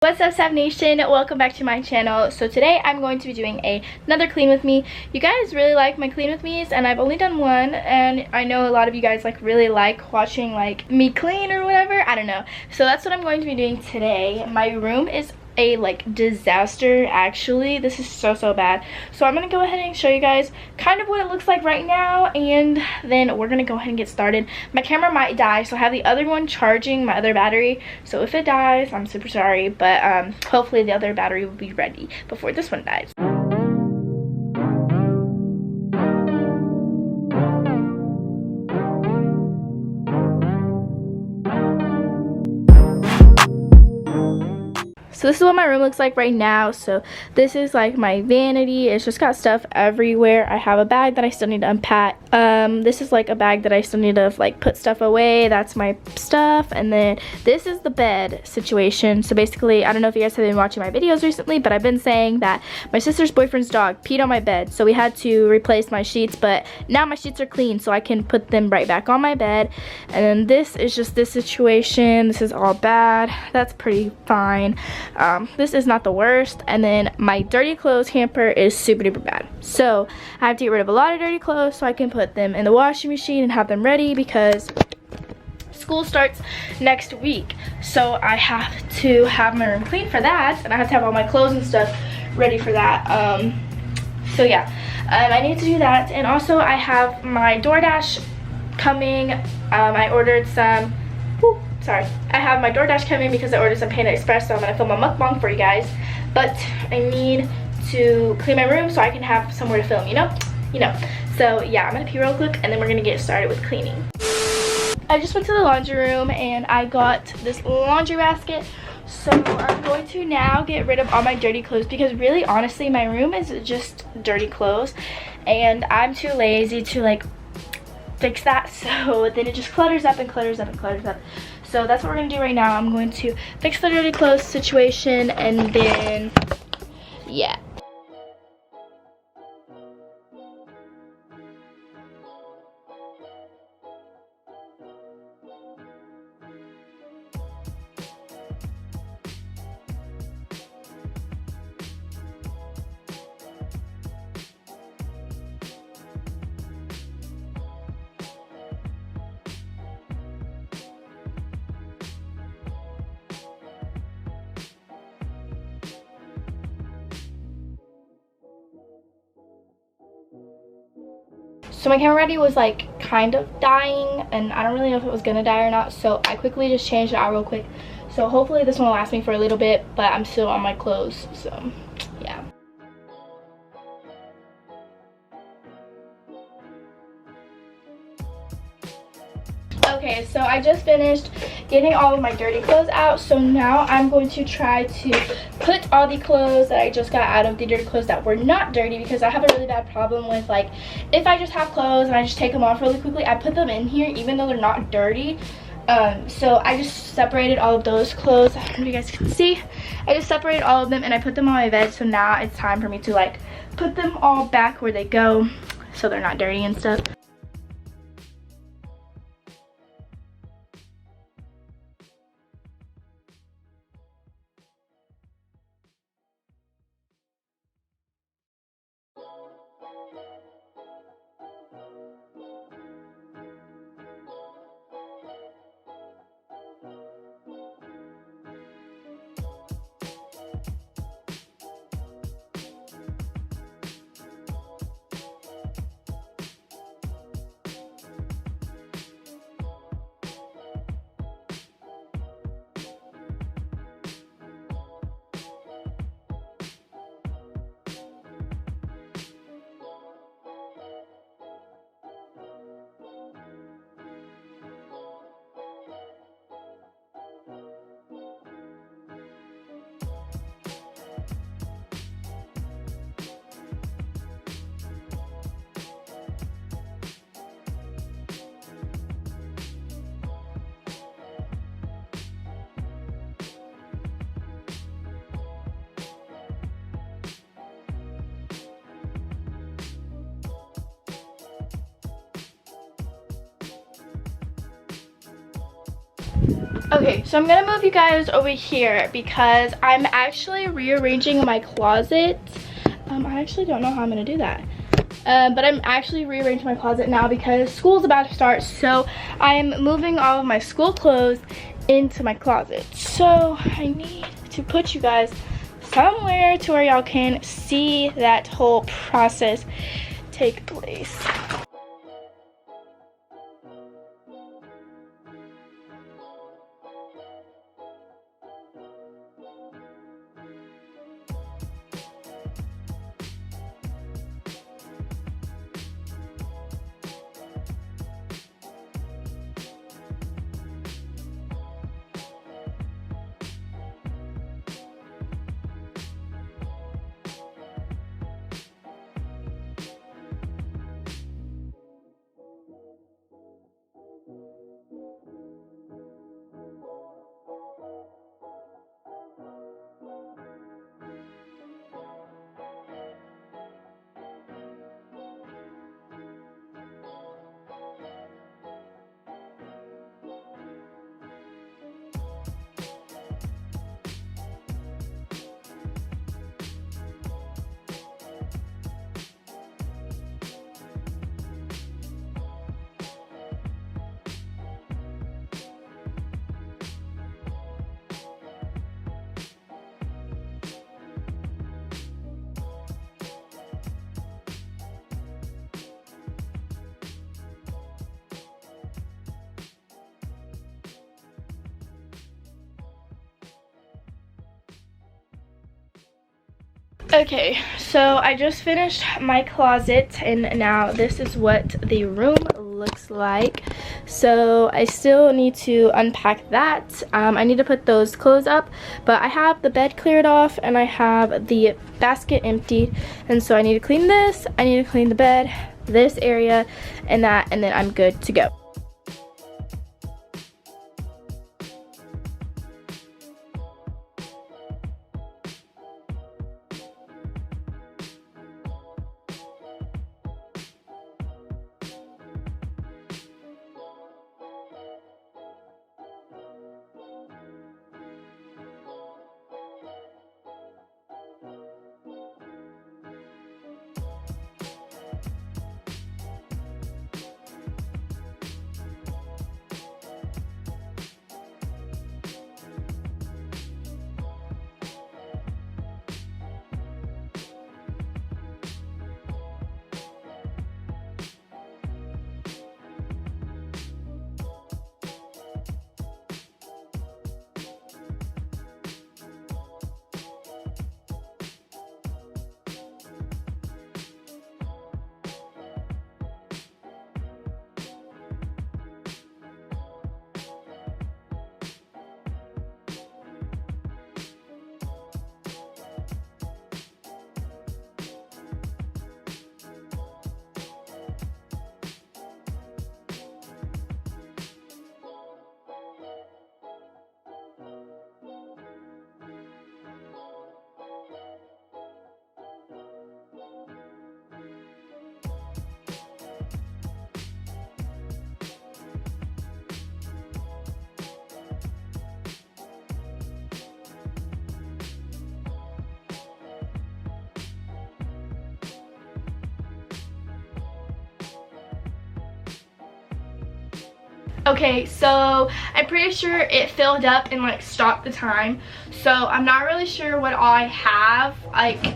What's up, Sav Nation? Welcome back to my channel. So today I'm going to be doing another clean with me. You guys really like my clean with me's, and I've only done one, and I know a lot of you guys really like watching me clean or whatever. I don't know. So that's what I'm going to be doing today. My room is a disaster, actually. This is so bad. So I'm gonna go ahead and show you guys kind of what it looks like right now, and then we're gonna go ahead and get started. My camera might die, so I have the other one charging, my other battery. So if it dies, I'm super sorry, but hopefully the other battery will be ready before this one dies. So this is what my room looks like right now. So this is my vanity. It's just got stuff everywhere. I have a bag that I still need to unpack. This is a bag that I still need to put stuff away. That's my stuff. And then this is the bed situation. So basically, I don't know if you guys have been watching my videos recently, but I've been saying that my sister's boyfriend's dog peed on my bed. So we had to replace my sheets, but now my sheets are clean, so I can put them right back on my bed. And then this is just this situation. This is all bad. That's pretty fine. This is not the worst. And then my dirty clothes hamper is super duper bad, so I have to get rid of a lot of dirty clothes so I can put them in the washing machine and have them ready, because school starts next week. So I have to have my room clean for that, and I have to have all my clothes and stuff ready for that. So yeah, I need to do that. And also I have my DoorDash coming. I ordered some I have my DoorDash coming because I ordered some Panda Express, so I'm going to film a mukbang for you guys. But I need to clean my room so I can have somewhere to film, you know? So yeah, I'm going to pee real quick, and then we're going to get started with cleaning. I just went to the laundry room, and I got this laundry basket. So I'm going to now get rid of all my dirty clothes, because really, honestly, my room is just dirty clothes, and I'm too lazy to fix that. So then it just clutters up and clutters up and clutters up. So that's what we're gonna do right now. I'm going to fix the dirty clothes situation, and then yeah. So my camera ready was kind of dying, and I don't really know if it was gonna die or not, so I quickly just changed it out real quick. So hopefully this one will last me for a little bit, but I'm still on my clothes, so yeah. Okay, so I just finished getting all of my dirty clothes out, so now I'm going to try to put all the clothes that I just got out of the dirty clothes that were not dirty, because I have a really bad problem with if I just have clothes and I just take them off really quickly, I put them in here even though they're not dirty. So I just separated all of those clothes. I don't know if you guys can see. I just separated all of them and I put them on my bed, so now it's time for me to put them all back where they go so they're not dirty and stuff. Okay, so I'm gonna move you guys over here because I'm actually rearranging my closet. I actually don't know how I'm gonna do that. But I'm actually rearranging my closet now because school's about to start, so I'm moving all of my school clothes into my closet. So I need to put you guys somewhere to where y'all can see that whole process take place. Okay, so I just finished my closet and now this is what the room looks like. So I still need to unpack that. I need to put those clothes up, but I have the bed cleared off and I have the basket emptied, and so I need to clean this, I need to clean the bed, this area, and that, and then I'm good to go. Okay, so I'm pretty sure it filled up and like stopped the time. So I'm not really sure what I have, like,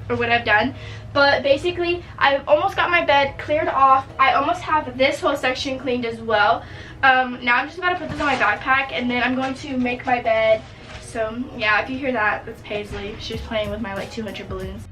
or what I've done. But basically, I've almost got my bed cleared off. I almost have this whole section cleaned as well. Now I'm just about to put this on my backpack and then I'm going to make my bed. So yeah, if you hear that, that's Paisley. She's playing with my like 200 balloons.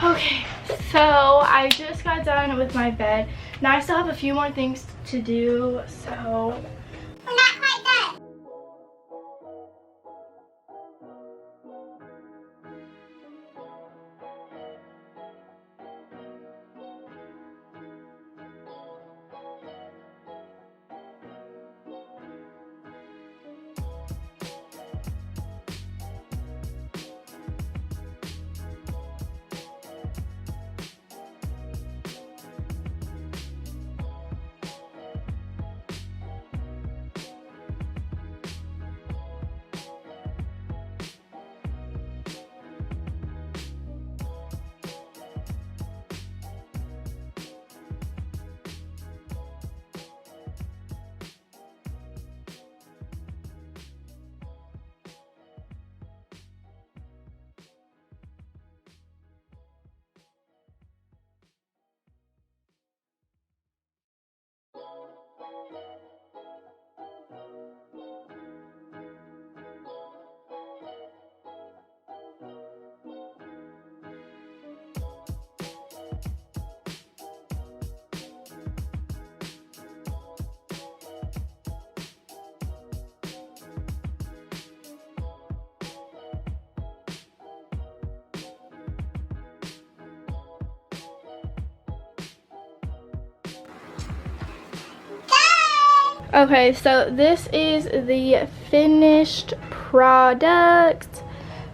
Okay, so I just got done with my bed. Now I still have a few more things to do, so we're not quite done. okay, so this is the finished product.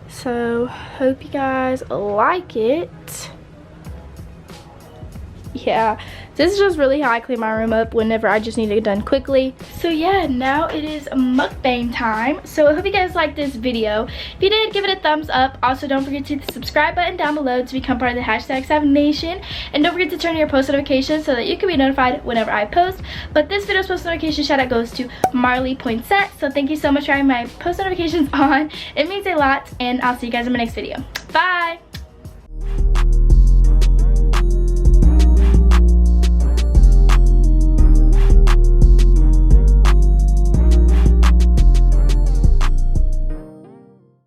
So hope you guys like it. Yeah, this is just really how I clean my room up whenever I just need it done quickly. So yeah, now it is mukbang time. So I hope you guys liked this video. If you did, give it a thumbs up. Also, don't forget to hit the subscribe button down below to become part of the hashtag #SavNation. And don't forget to turn on your post notifications so that you can be notified whenever I post. But this video's post notification shout out goes to Marley Poinsett. So thank you so much for having my post notifications on. It means a lot, and I'll see you guys in my next video. Bye!